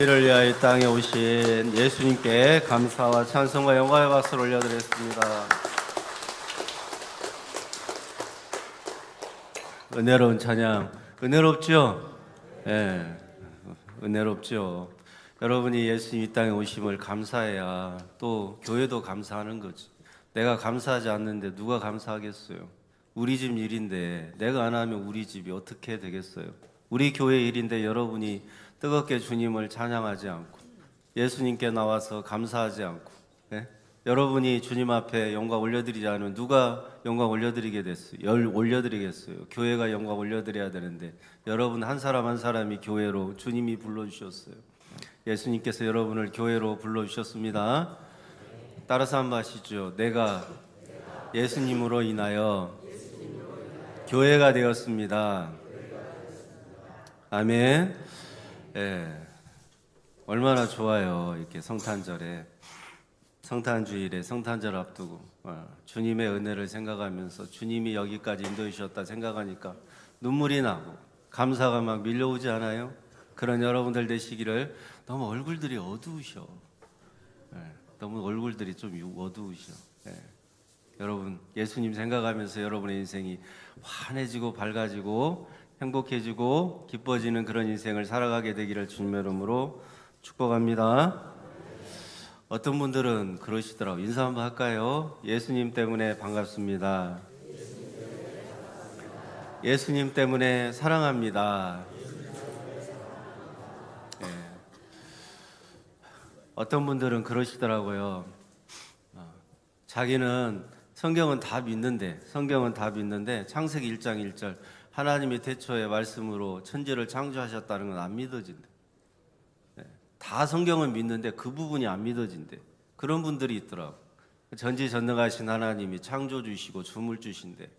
이를 위하여 이 땅에 오신 예수님께 감사와 찬송과 영광의 박수를 올려드렸습니다. 은혜로운 찬양, 은혜롭죠? 예, 은혜롭죠. 여러분이 예수님 이 땅에 오심을 감사해야 또 교회도 감사하는 거지. 내가 감사하지 않는데 누가 감사하겠어요? 우리 집 일인데 내가 안 하면 우리 집이 어떻게 되겠어요? 우리 교회 일인데 여러분이 뜨겁게 주님을 찬양하지 않고 예수님께 나와서 감사하지 않고, 예? 여러분이 주님 앞에 영광 올려드리지 않으면 누가 영광 올려드리겠어요? 교회가 영광 올려드려야 되는데 여러분 한 사람 한 사람이 교회로 주님이 불러주셨어요. 예수님께서 여러분을 교회로 불러주셨습니다. 따라서 한번 하시죠. 내가 예수님으로 인하여 교회가 되었습니다. 아멘. 예, 얼마나 좋아요. 이렇게 성탄절에, 성탄주일에, 성탄절 앞두고 주님의 은혜를 생각하면서 주님이 여기까지 인도해 주셨다 생각하니까 눈물이 나고 감사가 막 밀려오지 않아요? 그런 여러분들 되시기를. 너무 얼굴들이 어두우셔. 예, 너무 얼굴들이 좀 어두우셔. 예. 여러분 예수님 생각하면서 여러분의 인생이 환해지고 밝아지고 행복해지고 기뻐지는 그런 인생을 살아가게 되기를 주님의 이름으로 축복합니다. 어떤 분들은 그러시더라고요. 인사 한번 할까요? 예수님 때문에 반갑습니다. 예수님 때문에 사랑합니다. 네. 어떤 분들은 그러시더라고요. 자기는 성경은 다 믿는데 창세기 1장 1절 하나님이 태초에 말씀으로 천지를 창조하셨다는 건 안 믿어진대. 다 성경은 믿는데 그 부분이 안 믿어진대. 그런 분들이 있더라고. 전지전능하신 하나님이 창조주시고 주물주신데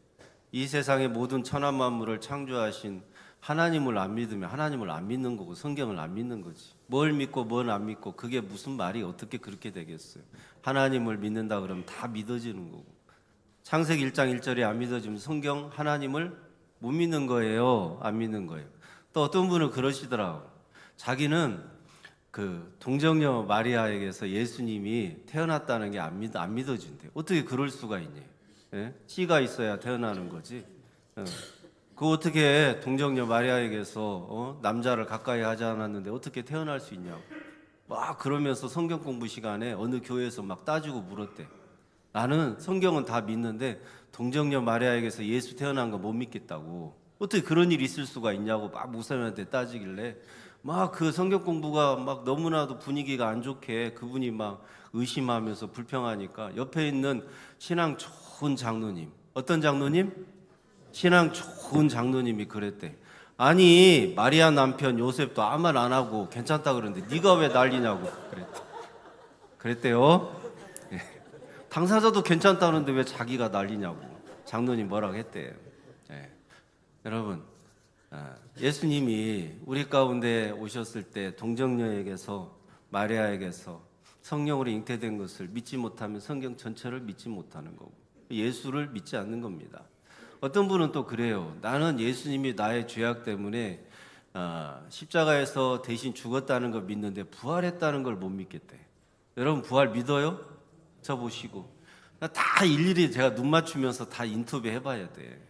이 세상의 모든 천하 만물을 창조하신 하나님을 안 믿으면 하나님을 안 믿는 거고 성경을 안 믿는 거지. 뭘 믿고 뭘 안 믿고 그게 무슨 말이 어떻게 그렇게 되겠어요. 하나님을 믿는다 그러면 다 믿어지는 거고. 창세기 1장 1절이 안 믿어지면 성경 하나님을 못 믿는 거예요? 안 믿는 거예요? 또 어떤 분은 그러시더라고. 자기는 그 동정녀 마리아에게서 예수님이 태어났다는 게 안 믿어진대. 어떻게 그럴 수가 있니? 예? 씨가 있어야 태어나는 거지. 그 어떻게 동정녀 마리아에게서 남자를 가까이 하지 않았는데 어떻게 태어날 수 있냐고. 막 그러면서 성경 공부 시간에 어느 교회에서 막 따지고 물었대. 나는 성경은 다 믿는데 동정녀 마리아에게서 예수 태어난 거 못 믿겠다고. 어떻게 그런 일이 있을 수가 있냐고 막 목사님한테 따지길래 막 그 성경 공부가 막 너무나도 분위기가 안 좋게 그분이 막 의심하면서 불평하니까 옆에 있는 신앙 좋은 장로님, 어떤 장로님? 신앙 좋은 장로님이 그랬대. 아니 마리아 남편 요셉도 아무 말 안 하고 괜찮다 그러는데 네가 왜 난리냐고 그랬대요. 당사자도 괜찮다는데 왜 자기가 난리냐고 장로님 뭐라고 했대요. 네. 여러분 예수님이 우리 가운데 오셨을 때 동정녀에게서 마리아에게서 성령으로 잉태된 것을 믿지 못하면 성경 전체를 믿지 못하는 거고 예수를 믿지 않는 겁니다. 어떤 분은 또 그래요. 나는 예수님이 나의 죄악 때문에 십자가에서 대신 죽었다는 걸 믿는데 부활했다는 걸 못 믿겠대. 여러분 부활 믿어요? 저 보시고 다 일일이 제가 눈 맞추면서 다 인터뷰 해봐야 돼.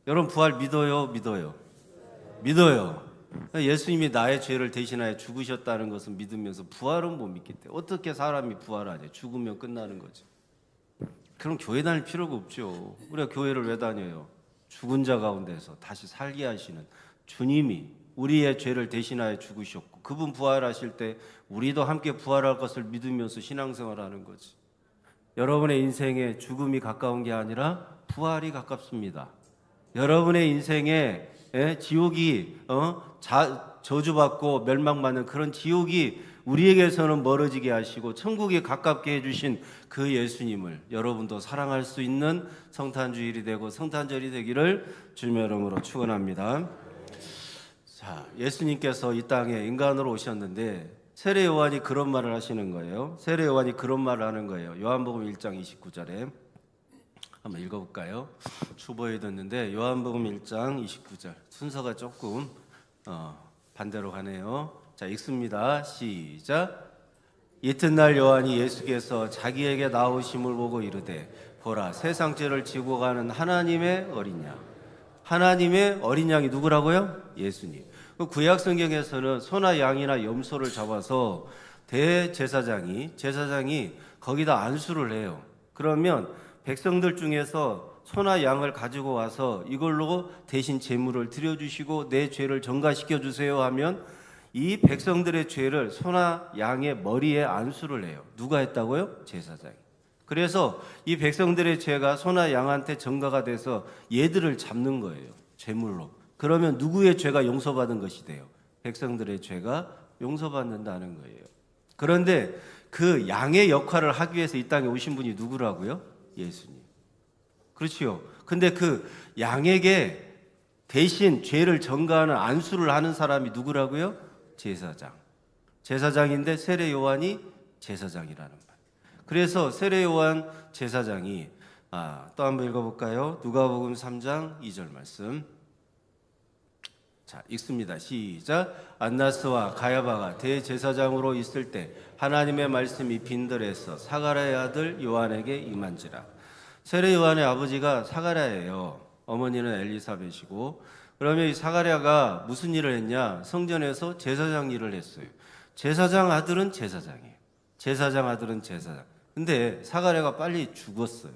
여러분 부활 믿어요? 믿어요. 예수님이 나의 죄를 대신하여 죽으셨다는 것을 믿으면서 부활은 못 믿겠대. 어떻게 사람이 부활하냐? 죽으면 끝나는 거지. 그럼 교회 다닐 필요가 없죠. 우리가 교회를 왜 다녀요? 죽은 자 가운데서 다시 살게 하시는 주님이 우리의 죄를 대신하여 죽으셨고 그분 부활하실 때 우리도 함께 부활할 것을 믿으면서 신앙생활하는 거지. 여러분의 인생에 죽음이 가까운 게 아니라 부활이 가깝습니다. 여러분의 인생에 지옥이 저주받고 멸망받는 그런 지옥이 우리에게서는 멀어지게 하시고 천국에 가깝게 해주신 그 예수님을 여러분도 사랑할 수 있는 성탄주일이 되고 성탄절이 되기를 주님의 이름으로 축원합니다. 자, 예수님께서 이 땅에 인간으로 오셨는데 세례 요한이 그런 말을 하시는 거예요. 세례 요한이 그런 말을 하는 거예요. 요한복음 1장 29절에 한번 읽어볼까요? 초보에 듣는데 요한복음 1장 29절 순서가 조금 반대로 가네요. 자, 읽습니다. 시작. 이튿날 요한이 예수께서 자기에게 나오심을 보고 이르되 보라 세상 죄를 지고 가는 하나님의 어린 양. 하나님의 어린 양이 누구라고요? 예수님. 구약 성경에서는 소나 양이나 염소를 잡아서 제사장이 거기다 안수를 해요. 그러면 백성들 중에서 소나 양을 가지고 와서 이걸로 대신 제물을 드려주시고 내 죄를 전가시켜 주세요 하면 이 백성들의 죄를 소나 양의 머리에 안수를 해요. 누가 했다고요? 제사장이. 그래서 이 백성들의 죄가 소나 양한테 전가가 돼서 얘들을 잡는 거예요. 제물로. 그러면 누구의 죄가 용서받은 것이 돼요? 백성들의 죄가 용서받는다는 거예요. 그런데 그 양의 역할을 하기 위해서 이 땅에 오신 분이 누구라고요? 예수님. 그렇지요. 근데 그 양에게 대신 죄를 전가하는 안수를 하는 사람이 누구라고요? 제사장. 제사장인데 세례 요한이 제사장이라는 말. 그래서 세례 요한 제사장이 또 한번 읽어볼까요? 누가복음 3장 2절 말씀. 자, 읽습니다. 시작. 안나스와 가야바가 대제사장으로 있을 때 하나님의 말씀이 빈들에서 사가랴의 아들 요한에게 임한지라. 세례 요한의 아버지가 사가랴예요. 어머니는 엘리사벳이고. 그러면 이 사가랴가 무슨 일을 했냐? 성전에서 제사장 일을 했어요. 제사장 아들은 제사장이에요. 제사장 아들은 제사장. 근데 사가랴가 빨리 죽었어요.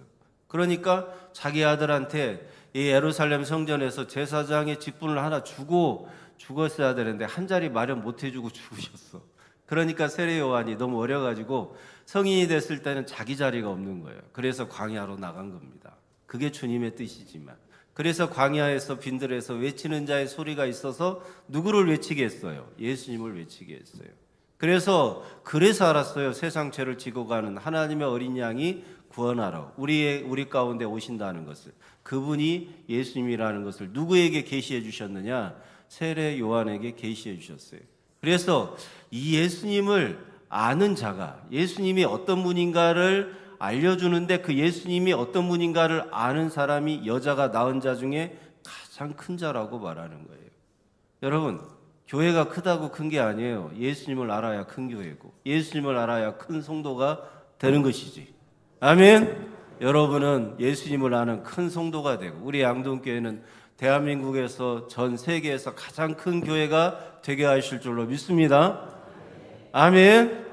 그러니까 자기 아들한테 이 예루살렘 성전에서 제사장의 직분을 하나 주고 죽었어야 되는데 한 자리 마련 못 해주고 죽으셨어. 그러니까 세례 요한이 너무 어려가지고 성인이 됐을 때는 자기 자리가 없는 거예요. 그래서 광야로 나간 겁니다. 그게 주님의 뜻이지만. 그래서 광야에서 빈들에서 외치는 자의 소리가 있어서 누구를 외치게 했어요? 예수님을 외치게 했어요. 그래서 알았어요. 세상 죄를 지고 가는 하나님의 어린 양이 구원하러 우리 가운데 오신다는 것을. 그분이 예수님이라는 것을 누구에게 계시해 주셨느냐? 세례 요한에게 계시해 주셨어요. 그래서 이 예수님을 아는 자가 예수님이 어떤 분인가를 알려주는데 그 예수님이 어떤 분인가를 아는 사람이 여자가 낳은 자 중에 가장 큰 자라고 말하는 거예요. 여러분, 교회가 크다고 큰 게 아니에요. 예수님을 알아야 큰 교회고 예수님을 알아야 큰 성도가 되는 것이지. 아멘. 여러분은 예수님을 아는 큰 성도가 되고 우리 양동교회는 대한민국에서 전 세계에서 가장 큰 교회가 되게 하실 줄로 믿습니다. 아멘.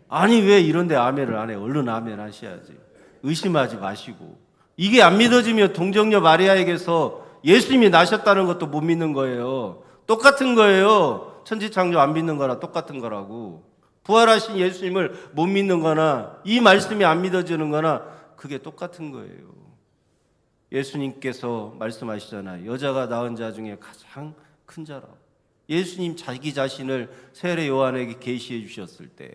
아니 왜 이런데 아멘을 안 해? 얼른 아멘 하셔야지. 의심하지 마시고. 이게 안 믿어지면 동정녀 마리아에게서 예수님이 나셨다는 것도 못 믿는 거예요. 똑같은 거예요. 천지창조 안 믿는 거나 똑같은 거라고. 부활하신 예수님을 못 믿는 거나 이 말씀이 안 믿어지는 거나 그게 똑같은 거예요. 예수님께서 말씀하시잖아요. 여자가 낳은 자 중에 가장 큰 자라고. 예수님 자기 자신을 세례 요한에게 계시해 주셨을 때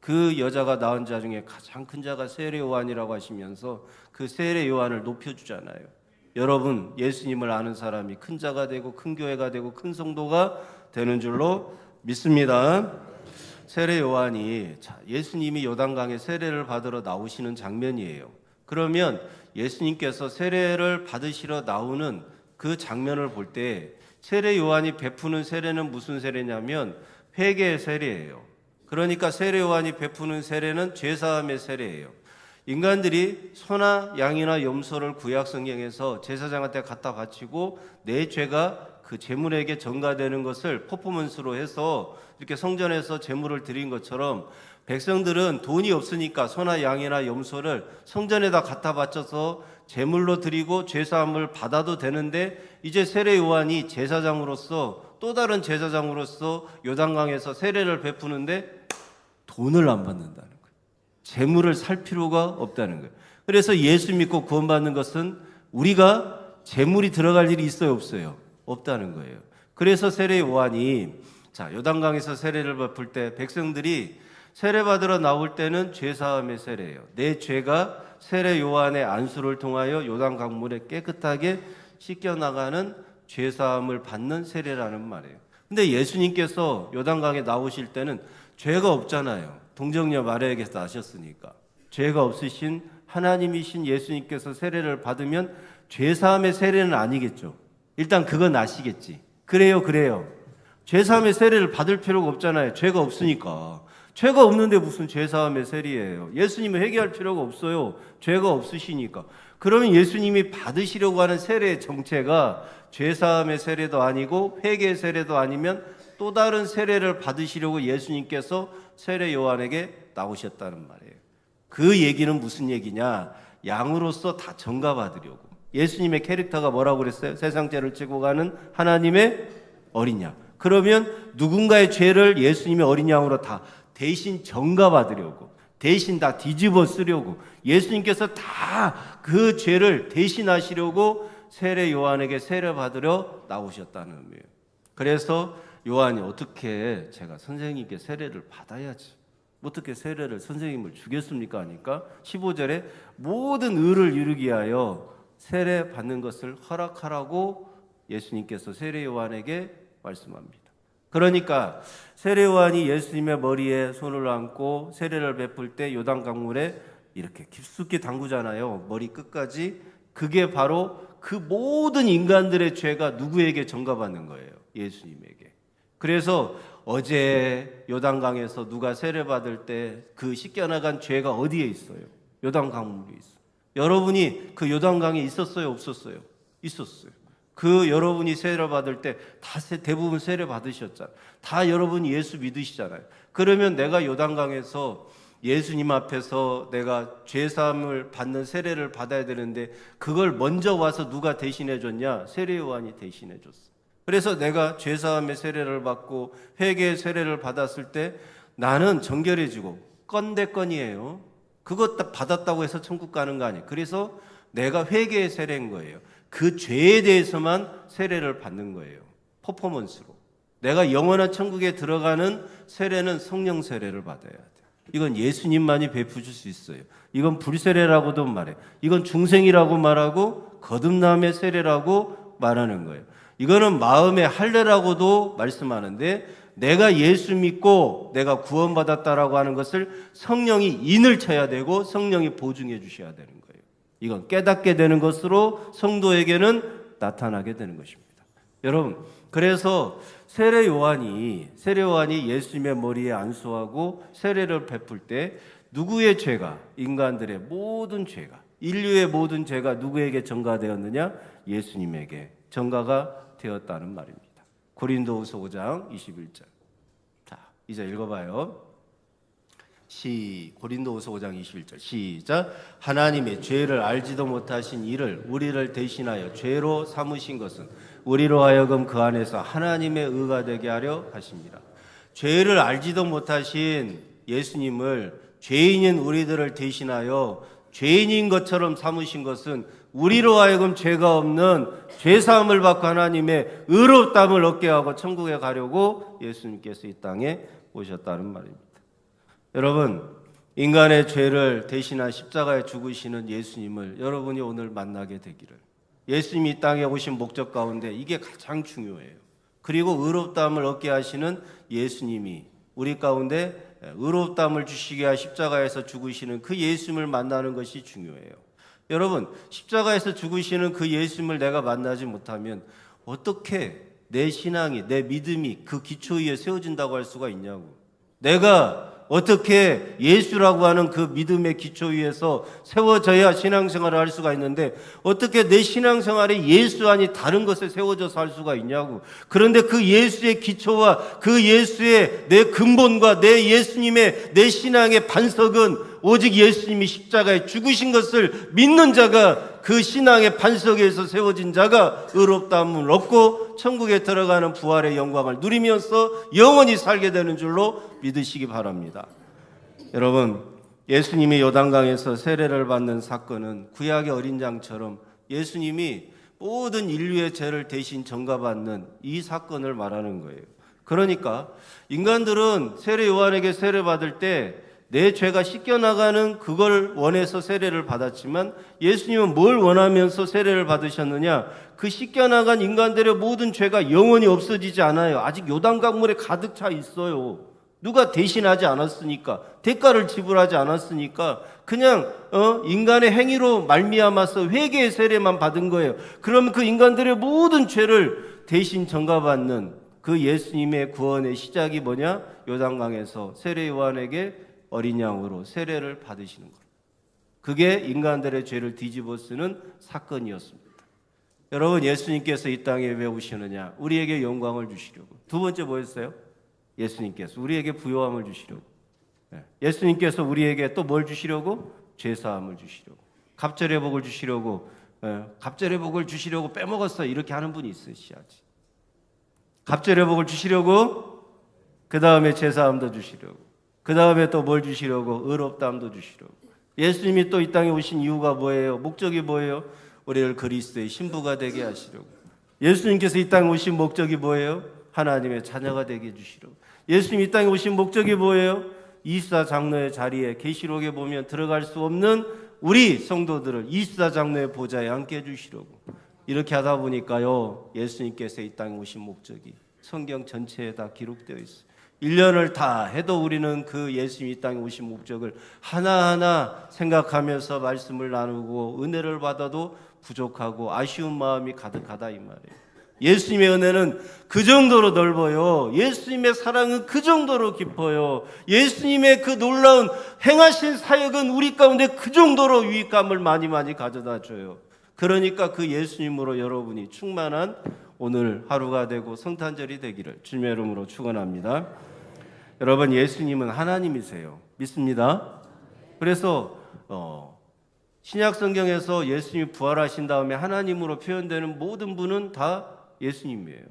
그 여자가 낳은 자 중에 가장 큰 자가 세례 요한이라고 하시면서 그 세례 요한을 높여주잖아요. 여러분, 예수님을 아는 사람이 큰 자가 되고 큰 교회가 되고 큰 성도가 되는 줄로 믿습니다. 세례 요한이 예수님이 요단강에 세례를 받으러 나오시는 장면이에요. 그러면 예수님께서 세례를 받으시러 나오는 그 장면을 볼 때 세례 요한이 베푸는 세례는 무슨 세례냐면 회개의 세례예요. 그러니까 세례 요한이 베푸는 세례는 죄사함의 세례예요. 인간들이 소나 양이나 염소를 구약 성경에서 제사장한테 갖다 바치고 내 죄가 그 제물에게 전가되는 것을 퍼포먼스로 해서 이렇게 성전에서 제물을 드린 것처럼 백성들은 돈이 없으니까 소나 양이나 염소를 성전에다 갖다 바쳐서 제물로 드리고 죄사함을 받아도 되는데 이제 세례 요한이 제사장으로서 또 다른 제사장으로서 요단강에서 세례를 베푸는데 돈을 안 받는다는 거예요. 제물을 살 필요가 없다는 거예요. 그래서 예수 믿고 구원받는 것은 우리가 제물이 들어갈 일이 있어요, 없어요? 없다는 거예요. 그래서 세례 요한이 요단강에서 세례를 베풀 때 백성들이 세례 받으러 나올 때는 죄사함의 세례예요. 내 죄가 세례 요한의 안수를 통하여 요단강물에 깨끗하게 씻겨나가는 죄사함을 받는 세례라는 말이에요. 근데 예수님께서 요단강에 나오실 때는 죄가 없잖아요. 동정녀 마리아에게서 나셨으니까. 죄가 없으신 하나님이신 예수님께서 세례를 받으면 죄사함의 세례는 아니겠죠. 일단 그건 아시겠지. 그래요. 죄사함의 세례를 받을 필요가 없잖아요. 죄가 없으니까. 죄가 없는데 무슨 죄사함의 세례예요. 예수님은 회개할 필요가 없어요. 죄가 없으시니까. 그러면 예수님이 받으시려고 하는 세례의 정체가 죄사함의 세례도 아니고 회개의 세례도 아니면 또 다른 세례를 받으시려고 예수님께서 세례 요한에게 나오셨다는 말이에요. 그 얘기는 무슨 얘기냐? 양으로서 다 전가받으려고. 예수님의 캐릭터가 뭐라고 그랬어요? 세상 죄를 지고 가는 하나님의 어린 양. 그러면 누군가의 죄를 예수님의 어린 양으로 다 대신 전가받으려고, 대신 다 뒤집어 쓰려고, 예수님께서 다 그 죄를 대신하시려고 세례 요한에게 세례 받으려 나오셨다는 의미예요. 그래서 요한이 어떻게 제가 선생님께 세례를 받아야지, 어떻게 세례를 선생님을 주겠습니까? 하니까 15절에 모든 의를 이루기 위하여 세례 받는 것을 허락하라고 예수님께서 세례 요한에게 말씀합니다. 그러니까 세례 요한이 예수님의 머리에 손을 얹고 세례를 베풀 때 요단 강물에 이렇게 깊숙이 담그잖아요. 머리 끝까지. 그게 바로 그 모든 인간들의 죄가 누구에게 전가받는 거예요? 예수님에게. 그래서 어제 요단강에서 누가 세례 받을 때 그 씻겨나간 죄가 어디에 있어요? 요단 강물에 있어요. 여러분이 그 요단강에 있었어요? 없었어요? 있었어요. 그 여러분이 세례 받을 때 다 대부분 세례 받으셨잖아요. 다 여러분이 예수 믿으시잖아요. 그러면 내가 요단강에서 예수님 앞에서 내가 죄사함을 받는 세례를 받아야 되는데 그걸 먼저 와서 누가 대신해 줬냐? 세례 요한이 대신해 줬어. 그래서 내가 죄사함의 세례를 받고 회개의 세례를 받았을 때 나는 정결해지고 건대건이에요. 그것 받았다고 해서 천국 가는 거 아니에요. 그래서 내가 회개의 세례인 거예요. 그 죄에 대해서만 세례를 받는 거예요. 퍼포먼스로. 내가 영원한 천국에 들어가는 세례는 성령 세례를 받아야 돼요. 이건 예수님만이 베푸실 수 있어요. 이건 불세례라고도 말해요. 이건 중생이라고 말하고 거듭남의 세례라고 말하는 거예요. 이거는 마음의 할례라고도 말씀하는데 내가 예수 믿고 내가 구원받았다라고 하는 것을 성령이 인을 쳐야 되고 성령이 보증해 주셔야 되는 거예요. 이건 깨닫게 되는 것으로 성도에게는 나타나게 되는 것입니다. 여러분, 그래서 세례 요한이 예수님의 머리에 안수하고 세례를 베풀 때 누구의 죄가, 인간들의 모든 죄가, 인류의 모든 죄가 누구에게 전가되었느냐? 예수님에게 전가가 되었다는 말입니다. 고린도후서 5장 21절. 자, 이제 읽어봐요. 고린도후서 5장 21절 시작. 하나님의 죄를 알지도 못하신 이를 우리를 대신하여 죄로 삼으신 것은 우리로 하여금 그 안에서 하나님의 의가 되게 하려 하십니다. 죄를 알지도 못하신 예수님을 죄인인 우리들을 대신하여 죄인인 것처럼 삼으신 것은 우리로 하여금 죄가 없는 죄사함을 받고 하나님의 의롭다함을 얻게 하고 천국에 가려고 예수님께서 이 땅에 오셨다는 말입니다. 여러분, 인간의 죄를 대신한 십자가에 죽으시는 예수님을 여러분이 오늘 만나게 되기를, 예수님이 이 땅에 오신 목적 가운데 이게 가장 중요해요. 그리고 의롭다함을 얻게 하시는 예수님이 우리 가운데 의롭다함을 주시게 하 십자가에서 죽으시는 그 예수님을 만나는 것이 중요해요. 여러분, 십자가에서 죽으시는 그 예수님을 내가 만나지 못하면 어떻게 내 신앙이, 내 믿음이 그 기초 위에 세워진다고 할 수가 있냐고. 내가 어떻게 예수라고 하는 그 믿음의 기초 위에서 세워져야 신앙생활을 할 수가 있는데 어떻게 내 신앙생활에 예수 아니 다른 것에 세워져서 할 수가 있냐고. 그런데 그 예수의 기초와 그 예수의 내 근본과 내 예수님의 내 신앙의 반석은 오직 예수님이 십자가에 죽으신 것을 믿는 자가, 그 신앙의 반석에서 세워진 자가 의롭다함을 얻고 천국에 들어가는 부활의 영광을 누리면서 영원히 살게 되는 줄로 믿으시기 바랍니다. 여러분, 예수님이 요단강에서 세례를 받는 사건은 구약의 어린 양처럼 예수님이 모든 인류의 죄를 대신 전가받는 이 사건을 말하는 거예요. 그러니까 인간들은 세례 요한에게 세례 받을 때 내 죄가 씻겨나가는 그걸 원해서 세례를 받았지만 예수님은 뭘 원하면서 세례를 받으셨느냐? 그 씻겨나간 인간들의 모든 죄가 영원히 없어지지 않아요. 아직 요단강물에 가득 차 있어요. 누가 대신하지 않았으니까, 대가를 지불하지 않았으니까 그냥 인간의 행위로 말미암아서 회개의 세례만 받은 거예요. 그러면 그 인간들의 모든 죄를 대신 전가받는 그 예수님의 구원의 시작이 뭐냐? 요단강에서 세례 요한에게 어린 양으로 세례를 받으시는 것. 그게 인간들의 죄를 뒤집어 쓰는 사건이었습니다. 여러분, 예수님께서 이 땅에 왜 오시느냐? 우리에게 영광을 주시려고. 두 번째 뭐였어요? 예수님께서 우리에게 부요함을 주시려고. 예수님께서 우리에게 또 뭘 주시려고? 죄사함을 주시려고. 갑절의 복을 주시려고. 갑절의 복을 주시려고 빼먹었어요. 이렇게 하는 분이 있으셔야지. 갑절의 복을 주시려고, 그 다음에 죄사함도 주시려고, 그 다음에 또 뭘 주시려고? 의롭다함도 주시려고. 예수님이 또 이 땅에 오신 이유가 뭐예요? 목적이 뭐예요? 우리를 그리스도의 신부가 되게 하시려고. 예수님께서 이 땅에 오신 목적이 뭐예요? 하나님의 자녀가 되게 해주시려고. 예수님이 이 땅에 오신 목적이 뭐예요? 24장로의 자리에 계시록에 보면 들어갈 수 없는 우리 성도들을 24장로의 보좌에 앉게 해주시려고. 이렇게 하다 보니까요, 예수님께서 이 땅에 오신 목적이 성경 전체에 다 기록되어 있어요. 1년을 다 해도 우리는 그 예수님이 이 땅에 오신 목적을 하나하나 생각하면서 말씀을 나누고 은혜를 받아도 부족하고 아쉬운 마음이 가득하다 이 말이에요. 예수님의 은혜는 그 정도로 넓어요. 예수님의 사랑은 그 정도로 깊어요. 예수님의 그 놀라운 행하신 사역은 우리 가운데 그 정도로 유익감을 많이 가져다 줘요. 그러니까 그 예수님으로 여러분이 충만한 오늘 하루가 되고 성탄절이 되기를 주님의 이름으로 축원합니다. 여러분, 예수님은 하나님이세요. 믿습니다. 그래서 신약 성경에서 예수님이 부활하신 다음에 하나님으로 표현되는 모든 분은 다 예수님이에요.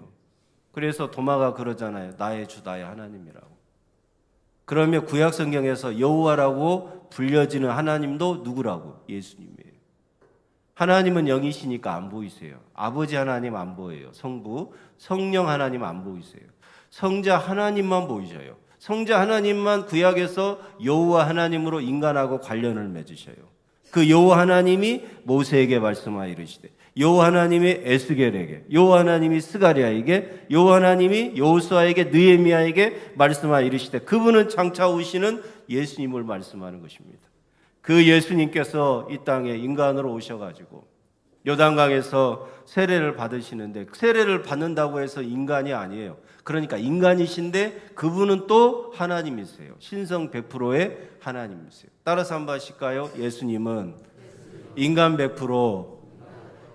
그래서 도마가 그러잖아요. 나의 주, 나의 하나님이라고. 그러면 구약 성경에서 여호와라고 불려지는 하나님도 누구라고? 예수님이에요. 하나님은 영이시니까 안 보이세요. 아버지 하나님 안 보여요. 성부, 성령 하나님 안 보이세요. 성자 하나님만 보이셔요. 성자 하나님만 구약에서 여호와 하나님으로 인간하고 관련을 맺으셔요. 그 여호와 하나님이 모세에게 말씀하여 이르시되, 여호와 하나님이 에스겔에게, 여호와 하나님이 스가랴에게, 여호와 하나님이 여호수아에게, 느헤미야에게 말씀하여 이르시되, 그분은 장차 오시는 예수님을 말씀하는 것입니다. 그 예수님께서 이 땅에 인간으로 오셔가지고 요단강에서 세례를 받으시는데, 세례를 받는다고 해서 인간이 아니에요. 그러니까 인간이신데 그분은 또 하나님이세요. 신성 100%의 하나님이세요. 따라서 한번 하실까요? 예수님은 인간 100%,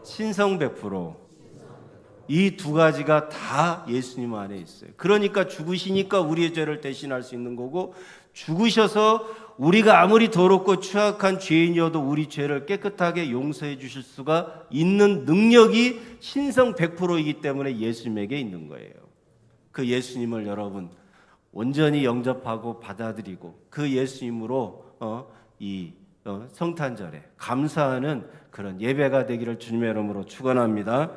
신성 100%, 이 두 가지가 다 예수님 안에 있어요. 그러니까 죽으시니까 우리의 죄를 대신할 수 있는 거고, 죽으셔서 우리가 아무리 더럽고 추악한 죄인이어도 우리 죄를 깨끗하게 용서해 주실 수가 있는 능력이 신성 100%이기 때문에 예수님에게 있는 거예요. 그 예수님을 여러분 온전히 영접하고 받아들이고 그 예수님으로 성탄절에 감사하는 그런 예배가 되기를 주님의 이름으로 축원합니다.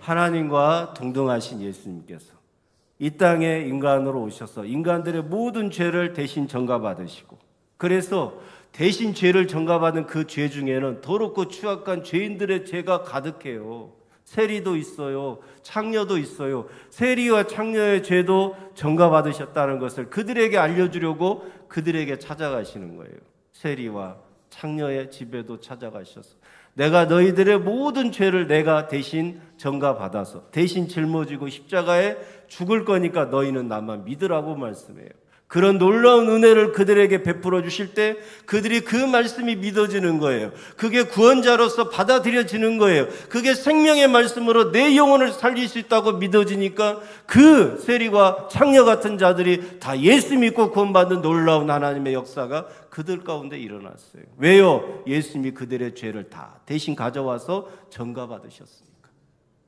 하나님과 동등하신 예수님께서 이 땅에 인간으로 오셔서 인간들의 모든 죄를 대신 전가받으시고, 그래서 대신 죄를 전가받은 그 죄 중에는 더럽고 추악한 죄인들의 죄가 가득해요. 세리도 있어요. 창녀도 있어요. 세리와 창녀의 죄도 전가받으셨다는 것을 그들에게 알려주려고 그들에게 찾아가시는 거예요. 세리와 창녀의 집에도 찾아가셔서 내가 너희들의 모든 죄를 내가 대신 전가받아서 대신 짊어지고 십자가에 죽을 거니까 너희는 나만 믿으라고 말씀해요. 그런 놀라운 은혜를 그들에게 베풀어 주실 때 그들이 그 말씀이 믿어지는 거예요. 그게 구원자로서 받아들여지는 거예요. 그게 생명의 말씀으로 내 영혼을 살릴 수 있다고 믿어지니까 그 세리와 창녀 같은 자들이 다 예수 믿고 구원받는 놀라운 하나님의 역사가 그들 가운데 일어났어요. 왜요? 예수님이 그들의 죄를 다 대신 가져와서 전가받으셨으니까.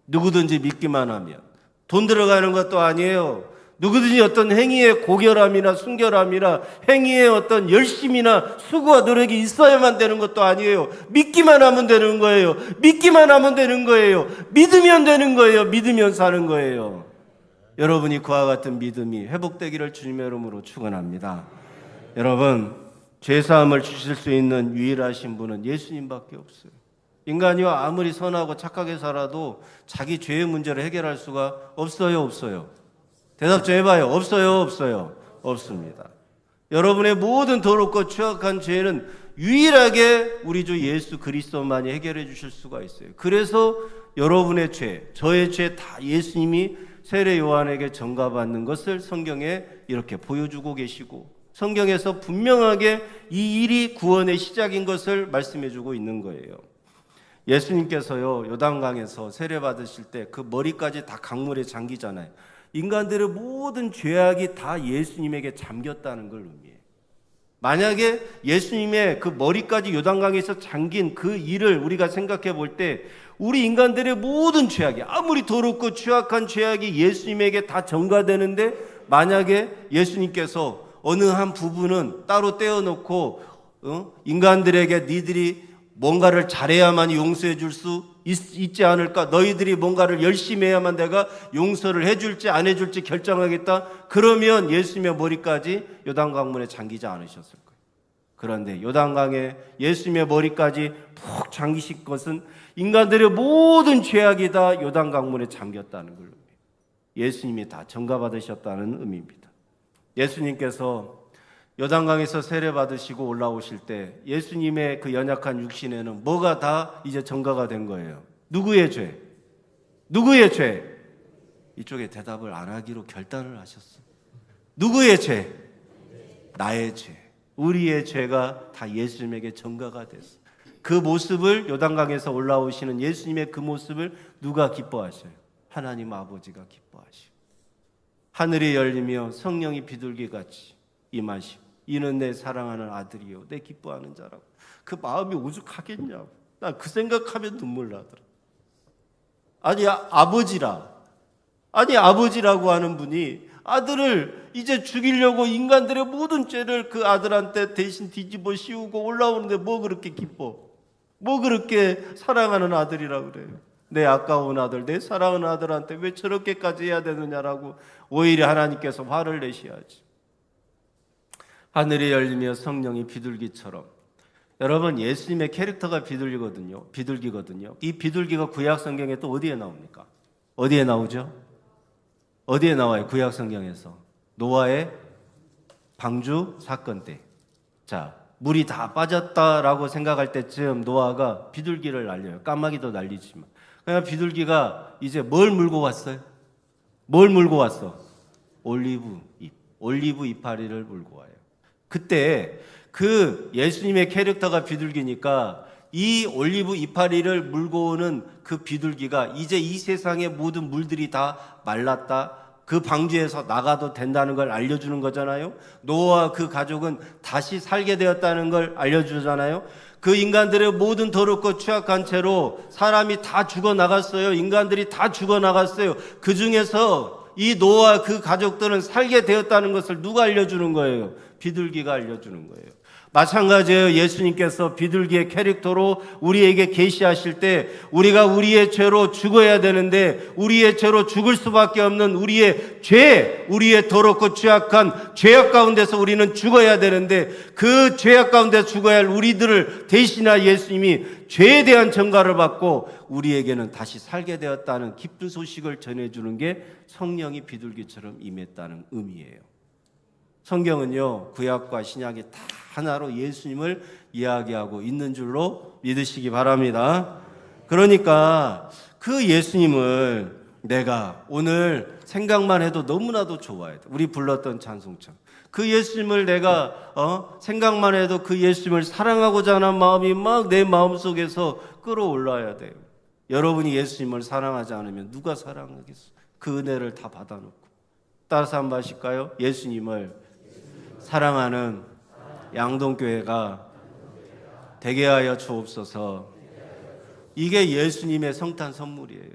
누구든지 믿기만 하면. 돈 들어가는 것도 아니에요. 누구든지 어떤 행위의 고결함이나 순결함이나 행위의 어떤 열심이나 수고와 노력이 있어야만 되는 것도 아니에요. 믿기만 하면 되는 거예요. 믿기만 하면 되는 거예요. 믿으면 되는 거예요. 믿으면 사는 거예요. 여러분이 그와 같은 믿음이 회복되기를 주님의 이름으로 축원합니다. 여러분, 죄사함을 주실 수 있는 유일하신 분은 예수님밖에 없어요. 인간이 아무리 선하고 착하게 살아도 자기 죄의 문제를 해결할 수가 없어요, 없어요? 대답 좀 해봐요. 없어요, 없어요? 없습니다. 여러분의 모든 더럽고 추악한 죄는 유일하게 우리 주 예수 그리스도만이 해결해 주실 수가 있어요. 그래서 여러분의 죄, 저의 죄 다 예수님이 세례 요한에게 전가받는 것을 성경에 이렇게 보여주고 계시고, 성경에서 분명하게 이 일이 구원의 시작인 것을 말씀해주고 있는 거예요. 예수님께서요, 요단강에서 세례 받으실 때 그 머리까지 다 강물에 잠기잖아요. 인간들의 모든 죄악이 다 예수님에게 잠겼다는 걸 의미해요. 만약에 예수님의 그 머리까지 요단강에서 잠긴 그 일을 우리가 생각해 볼 때, 우리 인간들의 모든 죄악이, 아무리 더럽고 취약한 죄악이 예수님에게 다 전가되는데, 만약에 예수님께서 어느 한 부분은 따로 떼어놓고 인간들에게 니들이 뭔가를 잘해야만 용서해 줄 수 있지 않을까? 너희들이 뭔가를 열심히 해야만 내가 용서를 해줄지 안 해줄지 결정하겠다. 그러면 예수님의 머리까지 요단강물에 잠기지 않으셨을 거예요. 그런데 요단강에 예수님의 머리까지 푹 잠기신 것은 인간들의 모든 죄악이 다 요단강물에 잠겼다는 걸로, 예수님이 다 전가받으셨다는 의미입니다. 예수님께서 요단강에서 세례 받으시고 올라오실 때 예수님의 그 연약한 육신에는 뭐가 다 이제 전가가 된 거예요? 누구의 죄? 누구의 죄? 이쪽에 대답을 안 하기로 결단을 하셨어. 누구의 죄? 나의 죄. 우리의 죄가 다 예수님에게 전가가 됐어. 그 모습을, 요단강에서 올라오시는 예수님의 그 모습을 누가 기뻐하셔요? 하나님 아버지가 기뻐하시고, 하늘이 열리며 성령이 비둘기같이 임하시고, 이는 내 사랑하는 아들이요 내 기뻐하는 자라고. 그 마음이 오죽하겠냐고. 난 그 생각하면 눈물 나더라. 아니 아버지라고 하는 분이 아들을 이제 죽이려고 인간들의 모든 죄를 그 아들한테 대신 뒤집어 씌우고 올라오는데 뭐 그렇게 기뻐? 뭐 그렇게 사랑하는 아들이라고 그래요? 내 아까운 아들, 내 사랑하는 아들한테 왜 저렇게까지 해야 되느냐라고 오히려 하나님께서 화를 내셔야지. 하늘이 열리며 성령이 비둘기처럼. 여러분, 예수님의 캐릭터가 비둘기거든요. 이 비둘기가 구약 성경에 또 어디에 나옵니까? 어디에 나오죠? 어디에 나와요? 구약 성경에서 노아의 방주 사건 때. 자, 물이 다 빠졌다라고 생각할 때쯤 노아가 비둘기를 날려요. 까마귀도 날리지만. 그냥 비둘기가 이제 뭘 물고 왔어요? 뭘 물고 왔어? 올리브 이파리를 물고 와요. 그때 그 예수님의 캐릭터가 비둘기니까 이 올리브 이파리를 물고 오는 그 비둘기가 이제 이 세상의 모든 물들이 다 말랐다, 그 방주에서 나가도 된다는 걸 알려주는 거잖아요. 노아와 그 가족은 다시 살게 되었다는 걸 알려주잖아요. 그 인간들의 모든 더럽고 취약한 채로 사람이 다 죽어나갔어요. 인간들이 다 죽어나갔어요. 그 중에서 이 노아와 그 가족들은 살게 되었다는 것을 누가 알려주는 거예요? 비둘기가 알려주는 거예요. 마찬가지예요. 예수님께서 비둘기의 캐릭터로 우리에게 계시하실 때 우리가 우리의 죄로 죽어야 되는데, 우리의 죄로 죽을 수밖에 없는 우리의 죄, 우리의 더럽고 취약한 죄악 가운데서 우리는 죽어야 되는데, 그 죄악 가운데 죽어야 할 우리들을 대신할 예수님이 죄에 대한 전가를 받고 우리에게는 다시 살게 되었다는 기쁜 소식을 전해주는 게 성령이 비둘기처럼 임했다는 의미예요. 성경은요, 구약과 신약이 다 하나로 예수님을 이야기하고 있는 줄로 믿으시기 바랍니다. 그러니까 그 예수님을 내가 오늘 생각만 해도 너무나도 좋아해. 우리 불렀던 찬송처럼 그 예수님을 내가 생각만 해도 그 예수님을 사랑하고자 하는 마음이 막 내 마음속에서 끌어올라야 돼요. 여러분이 예수님을 사랑하지 않으면 누가 사랑하겠어? 그 은혜를 다 받아놓고. 따라서 한번 하실까요? 예수님을 사랑하는 양동교회가 되게 하여 주옵소서. 이게 예수님의 성탄 선물이에요.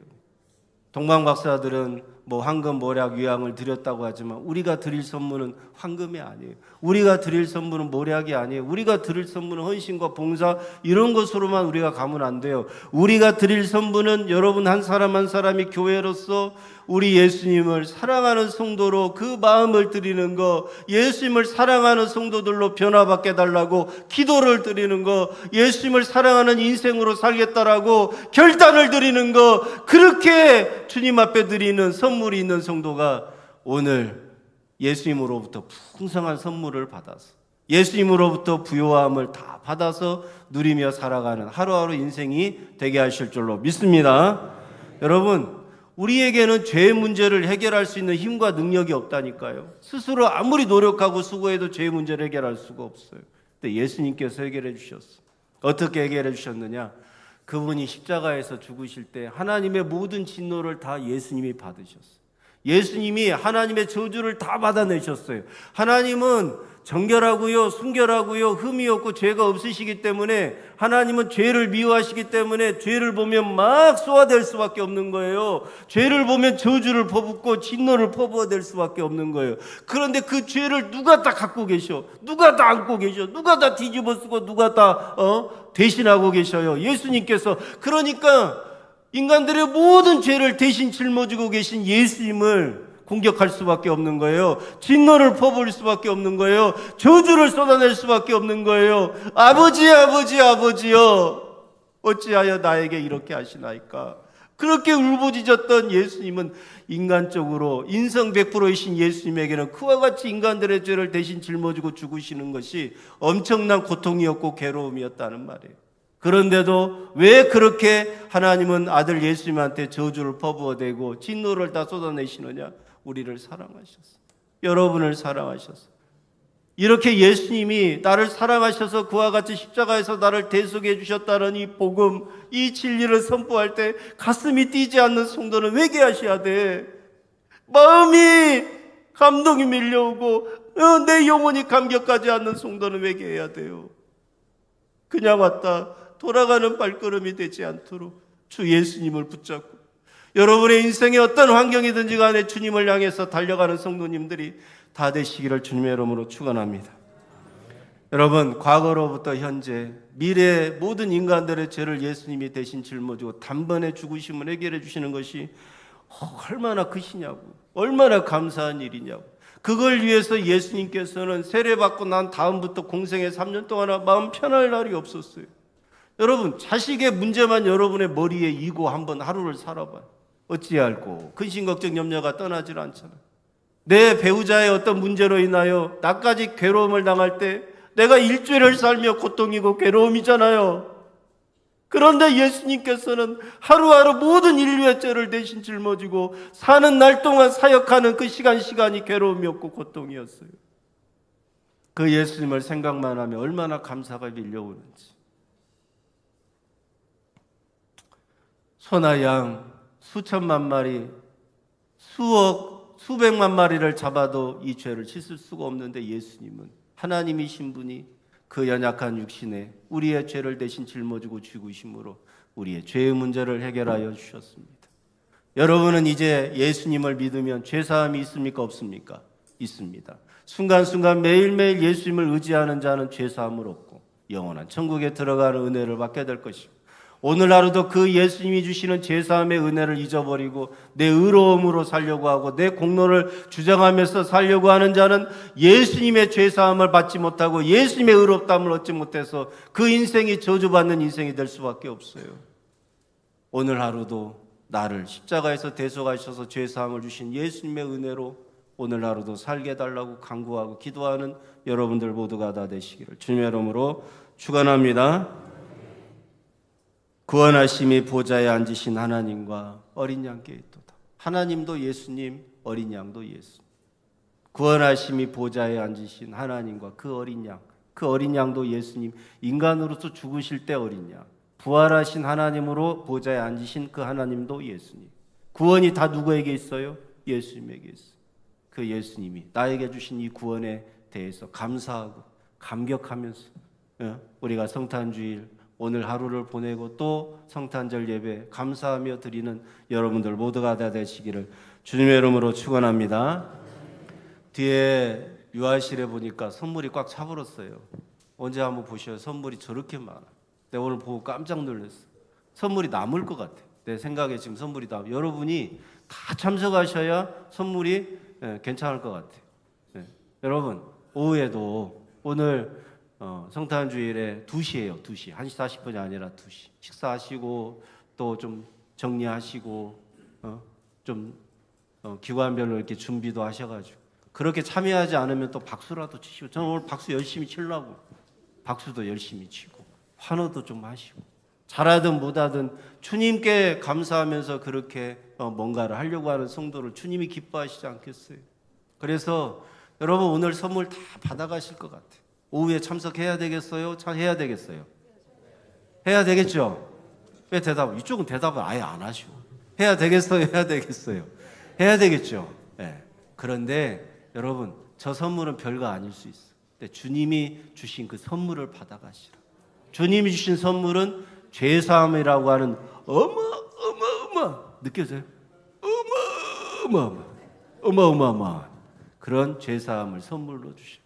동방 박사들은 뭐 황금, 모략, 유향을 드렸다고 하지만 우리가 드릴 선물은 황금이 아니에요. 우리가 드릴 선물은 모략이 아니에요. 우리가 드릴 선물은 헌신과 봉사, 이런 것으로만 우리가 가면 안 돼요. 우리가 드릴 선물은 여러분 한 사람 한 사람이 교회로서 우리 예수님을 사랑하는 성도로 그 마음을 드리는 거, 예수님을 사랑하는 성도들로 변화받게 달라고 기도를 드리는 거, 예수님을 사랑하는 인생으로 살겠다라고 결단을 드리는 거, 그렇게 주님 앞에 드리는 선물이 있는 성도가 오늘 예수님으로부터 풍성한 선물을 받아서, 예수님으로부터 부요함을 다 받아서 누리며 살아가는 하루하루 인생이 되게 하실 줄로 믿습니다. 여러분, 우리에게는 죄의 문제를 해결할 수 있는 힘과 능력이 없다니까요. 스스로 아무리 노력하고 수고해도 죄의 문제를 해결할 수가 없어요. 근데 예수님께서 해결해 주셨어요. 어떻게 해결해 주셨느냐? 그분이 십자가에서 죽으실 때 하나님의 모든 진노를 다 예수님이 받으셨어요. 예수님이 하나님의 저주를 다 받아내셨어요. 하나님은 정결하고요, 순결하고요, 흠이 없고 죄가 없으시기 때문에 하나님은 죄를 미워하시기 때문에 죄를 보면 막 쏘아댈 수밖에 없는 거예요. 죄를 보면 저주를 퍼붓고 진노를 퍼부어댈 수밖에 없는 거예요. 그런데 그 죄를 누가 다 갖고 계셔? 누가 다 안고 계셔? 누가 다 뒤집어 쓰고 누가 다 대신하고 계셔요? 예수님께서. 그러니까 인간들의 모든 죄를 대신 짊어지고 계신 예수님을 공격할 수밖에 없는 거예요. 진노를 퍼부을 수밖에 없는 거예요. 저주를 쏟아낼 수밖에 없는 거예요. 아버지, 아버지, 아버지여, 어찌하여 나에게 이렇게 하시나이까? 그렇게 울부짖었던 예수님은 인간적으로 인성 100%이신 예수님에게는 그와 같이 인간들의 죄를 대신 짊어지고 죽으시는 것이 엄청난 고통이었고 괴로움이었다는 말이에요. 그런데도 왜 그렇게 하나님은 아들 예수님한테 저주를 퍼부어대고 진노를 다 쏟아내시느냐? 우리를 사랑하셨어. 여러분을 사랑하셨어. 이렇게 예수님이 나를 사랑하셔서 그와 같이 십자가에서 나를 대속해 주셨다는 이 복음, 이 진리를 선포할 때 가슴이 뛰지 않는 성도는 회개하셔야 돼. 마음이 감동이 밀려오고 내 영혼이 감격하지 않는 성도는 회개해야 돼요. 그냥 왔다 돌아가는 발걸음이 되지 않도록 주 예수님을 붙잡고 여러분의 인생에 어떤 환경이든지 간에 주님을 향해서 달려가는 성도님들이 다 되시기를 주님의 이름으로 축원합니다. 여러분, 과거로부터 현재 미래의 모든 인간들의 죄를 예수님이 대신 짊어지고 단번에 죽으심을 해결해 주시는 것이 얼마나 크시냐고, 얼마나 감사한 일이냐고. 그걸 위해서 예수님께서는 세례받고 난 다음부터 공생의 3년 동안 마음 편할 날이 없었어요. 여러분, 자식의 문제만 여러분의 머리에 이고 한번 하루를 살아봐요. 어찌할꼬 근심 걱정 염려가 떠나질 않잖아. 내 배우자의 어떤 문제로 인하여 나까지 괴로움을 당할 때 내가 일주일을 살며 고통이고 괴로움이잖아요. 그런데 예수님께서는 하루하루 모든 인류의 죄를 대신 짊어지고 사는 날 동안 사역하는 그 시간이 괴로움이었고 고통이었어요. 그 예수님을 생각만 하면 얼마나 감사가 밀려오는지. 소나 양 수천만 마리, 수억, 수백만 마리를 잡아도 이 죄를 씻을 수가 없는데 예수님은 하나님이신 분이 그 연약한 육신에 우리의 죄를 대신 짊어지고 죽으심으로 우리의 죄의 문제를 해결하여 주셨습니다. 여러분은 이제 예수님을 믿으면 죄사함이 있습니까? 없습니까? 있습니다. 순간순간 매일매일 예수님을 의지하는 자는 죄사함을 얻고 영원한 천국에 들어가는 은혜를 받게 될 것입니다. 오늘 하루도 그 예수님이 주시는 죄사함의 은혜를 잊어버리고 내 의로움으로 살려고 하고 내 공로를 주장하면서 살려고 하는 자는 예수님의 죄사함을 받지 못하고 예수님의 의롭다함을 얻지 못해서 그 인생이 저주받는 인생이 될 수밖에 없어요. 오늘 하루도 나를 십자가에서 대속하셔서 죄사함을 주신 예수님의 은혜로 오늘 하루도 살게 해달라고 간구하고 기도하는 여러분들 모두가 다 되시기를 주님의 이름으로 축원합니다. 구원하심이 보좌에 앉으신 하나님과 어린 양께 있도다. 하나님도 예수님, 어린 양도 예수. 구원하심이 보좌에 앉으신 하나님과 그 어린 양, 그 어린 양도 예수님, 인간으로서 죽으실 때 어린 양. 부활하신 하나님으로 보좌에 앉으신 그 하나님도 예수님. 구원이 다 누구에게 있어요? 예수님에게 있어요. 그 예수님이 나에게 주신 이 구원에 대해서 감사하고 감격하면서 우리가 성탄주일 오늘 하루를 보내고 또 성탄절 예배 감사하며 드리는 여러분들 모두가 다 되시기를 주님의 이름으로 축원합니다. 뒤에 유아실에 보니까 선물이 꽉 차버렸어요. 언제 한번 보셔요. 선물이 저렇게 많아. 내가 오늘 보고 깜짝 놀랐어. 선물이 남을 것 같아. 내 생각에 지금 선물이 다 여러분이 다 참석하셔야 선물이 괜찮을 것 같아요. 여러분 오후에도 오늘 성탄주일에 2시예요. 2시. 1시 40분이 아니라 2시. 식사하시고 또 좀 정리하시고 좀 기관별로 이렇게 준비도 하셔가지고 그렇게 참여하지 않으면 또 박수라도 치시고 저는 오늘 박수 열심히 치려고 박수도 열심히 치고 환호도 좀 하시고 잘하든 못하든 주님께 감사하면서 그렇게 뭔가를 하려고 하는 성도를 주님이 기뻐하시지 않겠어요? 그래서 여러분 오늘 선물 다 받아가실 것 같아요. 오후에 참석해야 되겠어요? 해야 되겠어요? 해야 되겠죠? 왜 이쪽은 대답을 아예 안 하시고. 해야 되겠어요? 해야 되겠어요? 해야 되겠죠? 네. 그런데 여러분 저 선물은 별거 아닐 수 있어요. 근데 주님이 주신 그 선물을 받아가시라. 주님이 주신 선물은 죄사함이라고 하는 느껴져요? 어마어마한 그런 죄사함을 선물로 주시라.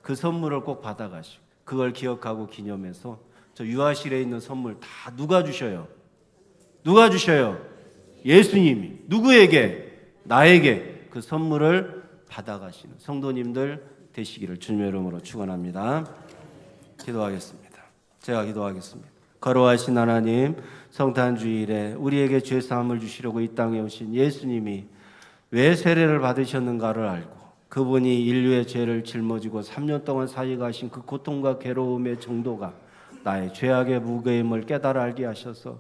그 선물을 꼭 받아가시고 그걸 기억하고 기념해서 저 유아실에 있는 선물 다 누가 주셔요? 누가 주셔요? 예수님이. 누구에게? 나에게 그 선물을 받아가시는 성도님들 되시기를 주님의 이름으로 축원합니다. 기도하겠습니다. 제가 기도하겠습니다. 거룩하신 하나님, 성탄주일에 우리에게 죄사함을 주시려고 이 땅에 오신 예수님이 왜 세례를 받으셨는가를 알고 그분이 인류의 죄를 짊어지고 3년 동안 사역하신 그 고통과 괴로움의 정도가 나의 죄악의 무게임을 깨달아 알게 하셔서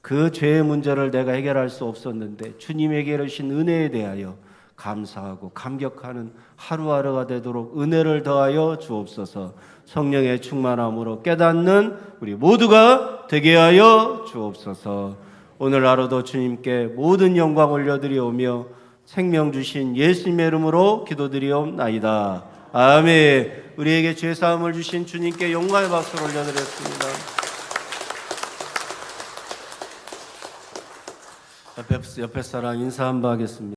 그 죄의 문제를 내가 해결할 수 없었는데 주님에게 이르신 은혜에 대하여 감사하고 감격하는 하루하루가 되도록 은혜를 더하여 주옵소서. 성령의 충만함으로 깨닫는 우리 모두가 되게 하여 주옵소서. 오늘 하루도 주님께 모든 영광 올려드리오며 생명 주신 예수님의 이름으로 기도드리옵나이다. 아멘. 우리에게 죄사함을 주신 주님께 영광의 박수를 올려드렸습니다. 옆에 사람 인사 한번 하겠습니다.